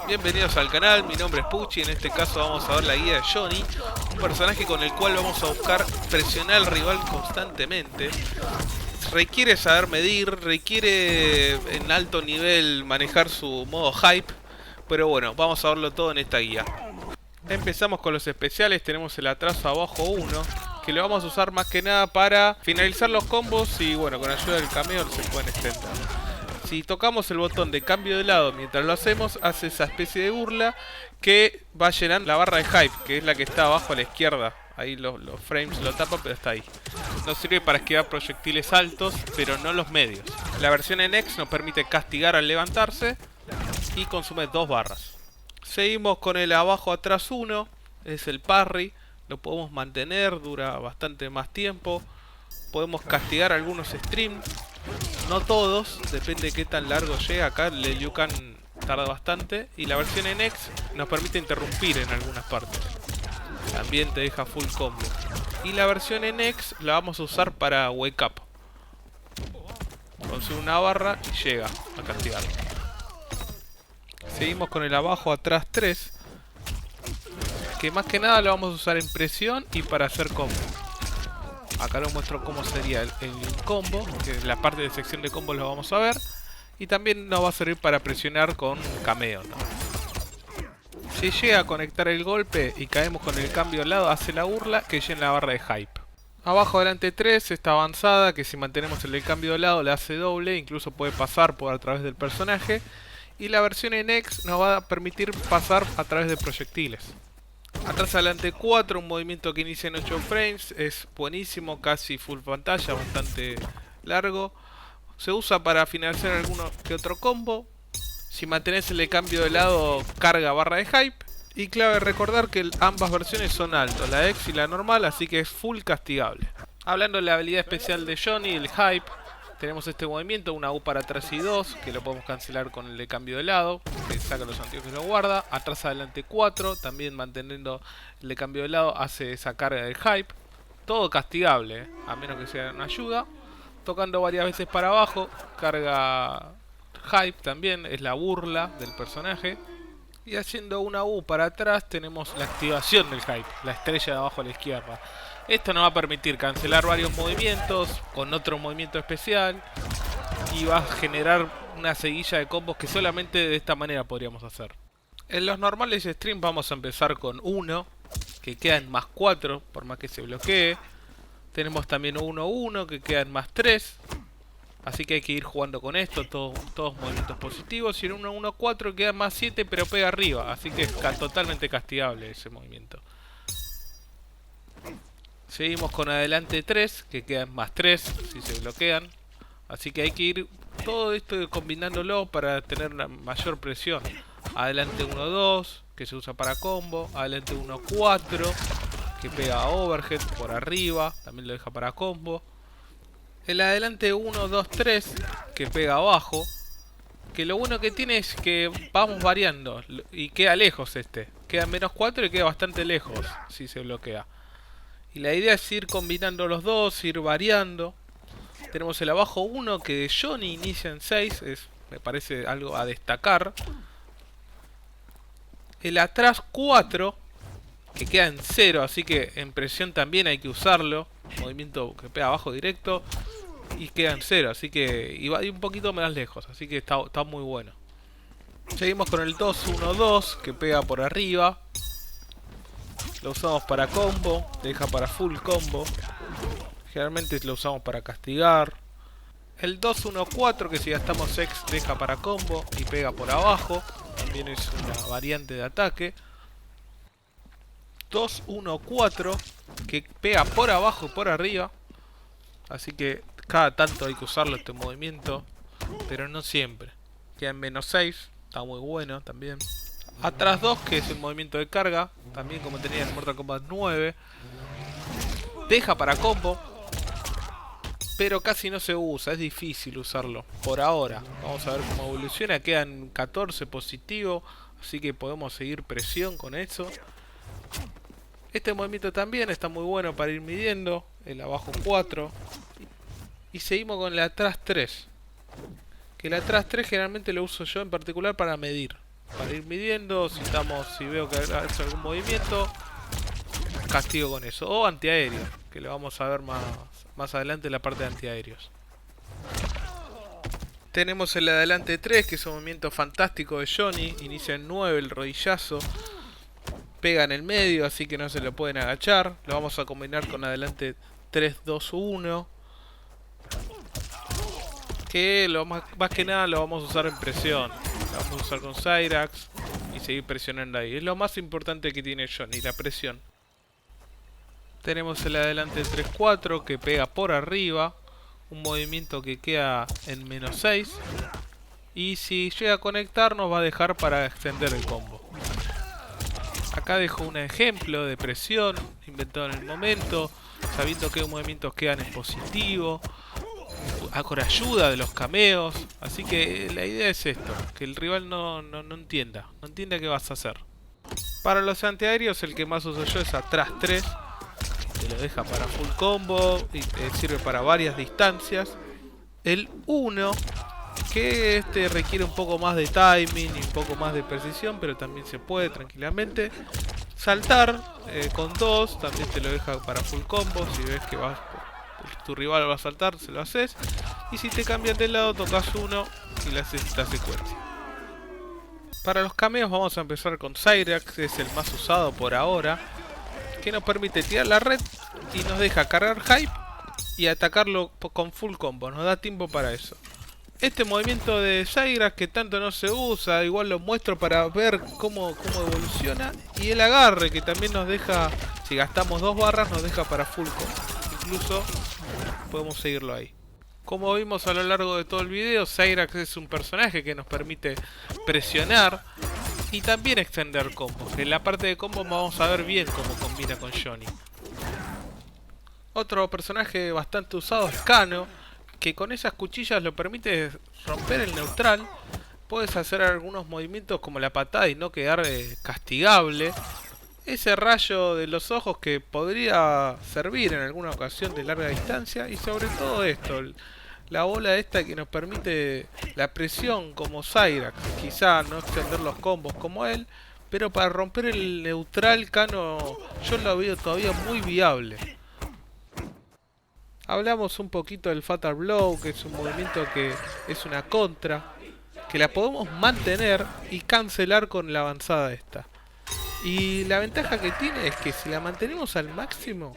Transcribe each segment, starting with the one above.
Bienvenidos al canal, mi nombre es Pucci. En este caso vamos a ver la guía de Johnny, un personaje con el cual vamos a buscar presionar al rival constantemente. Requiere saber medir, requiere en alto nivel manejar su modo hype, pero bueno, vamos a verlo todo en esta guía. Empezamos con los especiales. Tenemos el atraso abajo 1, que lo vamos a usar más que nada para finalizar los combos y bueno, con ayuda del cameo se pueden extender. Si tocamos el botón de cambio de lado mientras lo hacemos, hace esa especie de burla que va llenando la barra de hype, que es la que está abajo a la izquierda. Ahí los frames lo tapan, pero está ahí. Nos sirve para esquivar proyectiles altos, pero no los medios. La versión en X nos permite castigar al levantarse y consume 2 barras. Seguimos con el abajo atrás 1, es el parry. Lo podemos mantener, dura bastante más tiempo. Podemos castigar algunos streams. No todos, depende de qué tan largo llega. Acá el Liu Kang tarda bastante. Y la versión en X nos permite interrumpir en algunas partes. También te deja full combo. Y la versión en X la vamos a usar para Wake Up. Consigue una barra y llega a castigarlo. Seguimos con el abajo atrás 3. Que más que nada lo vamos a usar en presión y para hacer combo. Acá lo muestro cómo sería el combo, que la parte de sección de combos lo vamos a ver. Y también nos va a servir para presionar con cameo, ¿no? Si llega a conectar el golpe y caemos con el cambio al lado, hace la burla que llena la barra de hype. Abajo adelante 3, esta avanzada, que si mantenemos el cambio de lado le hace doble, incluso puede pasar por a través del personaje. Y la versión en X nos va a permitir pasar a través de proyectiles. Atrás adelante 4, un movimiento que inicia en 8 frames, es buenísimo, casi full pantalla, bastante largo. Se usa para finalizar alguno que otro combo. Si mantenés el cambio de lado, carga barra de hype. Y clave recordar que ambas versiones son altos, la X y la normal, así que es full castigable. Hablando de la habilidad especial de Johnny, el hype, tenemos este movimiento, una U para atrás y 2, que lo podemos cancelar con el de cambio de lado, que saca los anteojos y lo guarda. Atrás adelante 4, también manteniendo el de cambio de lado, hace esa carga del hype. Todo castigable, a menos que sea una ayuda. Tocando varias veces para abajo, carga hype también, es la burla del personaje. Y haciendo una U para atrás tenemos la activación del hype, la estrella de abajo a la izquierda. Esto nos va a permitir cancelar varios movimientos con otro movimiento especial. Y va a generar una seguilla de combos que solamente de esta manera podríamos hacer. En los normales streams vamos a empezar con 1, que queda en más 4 por más que se bloquee. Tenemos también 1-1 que queda en más 3. Así que hay que ir jugando con esto, todos movimientos positivos. Y en 1-1-4 queda en más 7 pero pega arriba. Así que es totalmente castigable ese movimiento. Seguimos con adelante 3, que quedan más 3 si se bloquean. Así que hay que ir todo esto combinándolo para tener una mayor presión. Adelante 1-2, que se usa para combo. Adelante 1-4, que pega a overhead por arriba, también lo deja para combo. El adelante 1-2-3, que pega abajo. Que lo bueno que tiene es que vamos variando y queda lejos este. Queda en menos 4 y queda bastante lejos si se bloquea. Y la idea es ir combinando los dos, ir variando. Tenemos el abajo 1 que de Johnny inicia en 6, me parece algo a destacar. El atrás 4 que queda en 0, así que en presión también hay que usarlo. Movimiento que pega abajo directo y queda en 0, así que y va un poquito más lejos, así que está muy bueno. Seguimos con el 2-1-2 que pega por arriba. Lo usamos para combo, te deja para full combo. Generalmente lo usamos para castigar. El 2-1-4 que si gastamos X deja para combo y pega por abajo. También es una variante de ataque. 2-1-4 que pega por abajo y por arriba. Así que cada tanto hay que usarlo este movimiento, pero no siempre. Queda en menos 6, está muy bueno también. Atrás 2 que es el movimiento de carga, también como tenía en Mortal Kombat 9. Deja para combo, pero casi no se usa, es difícil usarlo por ahora. Vamos a ver cómo evoluciona, quedan 14 positivo, así que podemos seguir presión con eso. Este movimiento también está muy bueno para ir midiendo, el abajo 4. Y seguimos con el atrás 3. Que el atrás 3 generalmente lo uso yo en particular para medir. para ir midiendo. Si veo que hace algún movimiento, castigo con eso. O antiaéreo, que lo vamos a ver más adelante en la parte de antiaéreos. Tenemos el adelante 3, que es un movimiento fantástico de Johnny. Inicia en 9 el rodillazo. Pega en el medio, así que no se lo pueden agachar. Lo vamos a combinar con adelante 3, 2, 1. Que más que nada lo vamos a usar en presión. Lo vamos a usar con Cyrax y seguir presionando ahí. Es lo más importante que tiene Johnny, la presión. Tenemos el adelante 3, 4, que pega por arriba. Un movimiento que queda en menos 6. Y si llega a conectar nos va a dejar para extender el combo. Acá dejo un ejemplo de presión inventado en el momento, sabiendo que los movimientos quedan en positivo, con ayuda de los cameos. Así que la idea es esto, que el rival no entienda qué vas a hacer. Para los antiaéreos el que más uso yo es atrás 3. Te lo deja para full combo y te sirve para varias distancias. El 1, que requiere un poco más de timing y un poco más de precisión, pero también se puede tranquilamente. Saltar con 2 también te lo deja para full combo. Si ves que tu rival va a saltar, se lo haces. Y si te cambian de lado, tocas 1 y le haces esta secuencia. Para los cameos vamos a empezar con Cyrax, que es el más usado por ahora, que nos permite tirar la red y nos deja cargar hype y atacarlo con full combo. Nos da tiempo para eso. Este movimiento de Cyrax que tanto no se usa, igual lo muestro para ver cómo evoluciona. Y el agarre que también nos deja, si gastamos 2 barras, nos deja para full combo. Incluso podemos seguirlo ahí. Como vimos a lo largo de todo el video, Cyrax es un personaje que nos permite presionar y también extender combos. En la parte de combos vamos a ver bien cómo combina con Johnny. Otro personaje bastante usado es Kano, que con esas cuchillas lo permite romper el neutral. Puedes hacer algunos movimientos como la patada y no quedar castigable. Ese rayo de los ojos que podría servir en alguna ocasión de larga distancia. Y sobre todo esto, la bola esta que nos permite la presión como Cyrax. Quizá no extender los combos como él, pero para romper el neutral Kano yo lo veo todavía muy viable. Hablamos un poquito del Fatal Blow, que es un movimiento que es una contra, que la podemos mantener y cancelar con la avanzada esta. Y la ventaja que tiene es que si la mantenemos al máximo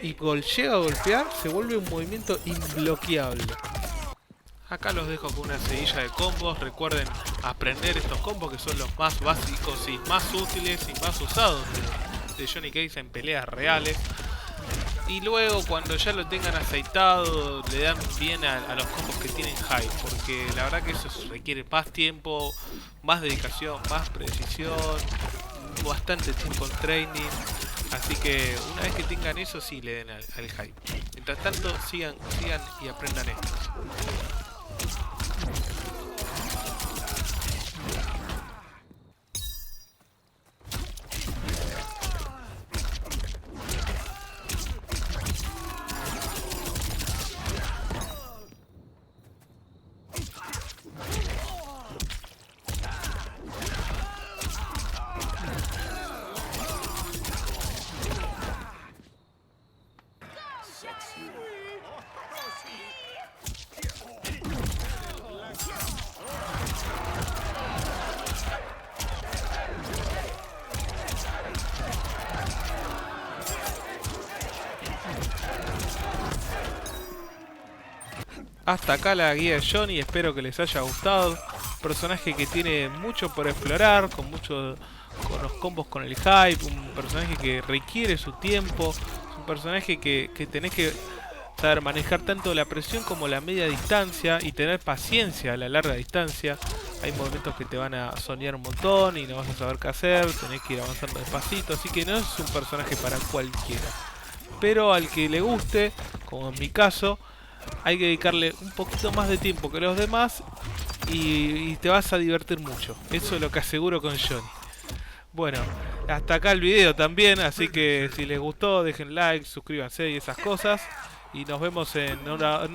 y llega a golpear, se vuelve un movimiento imbloqueable. Acá los dejo con una seguilla de combos. Recuerden aprender estos combos que son los más básicos y más útiles y más usados de Johnny Cage en peleas reales. Y luego cuando ya lo tengan aceitado le dan bien a los combos que tienen hype, porque la verdad que eso requiere más tiempo, más dedicación, más precisión, bastante tiempo en training. Así que una vez que tengan eso sí le den al hype. Mientras tanto sigan y aprendan esto. Hasta acá la guía de Johnny, espero que les haya gustado. Un personaje que tiene mucho por explorar, con los combos con el hype, un personaje que requiere su tiempo, un personaje que tenés que saber manejar tanto la presión como la media distancia y tener paciencia a la larga distancia. Hay momentos que te van a soñar un montón y no vas a saber qué hacer, tenés que ir avanzando despacito, así que no es un personaje para cualquiera. Pero al que le guste, como en mi caso, hay que dedicarle un poquito más de tiempo que los demás y te vas a divertir mucho. Eso es lo que aseguro con Johnny. Bueno, hasta acá el video también, así que si les gustó dejen like, suscríbanse y esas cosas. Y nos vemos en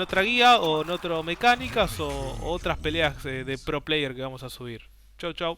otra guía o en otras mecánicas o otras peleas de pro player que vamos a subir. Chau, chau.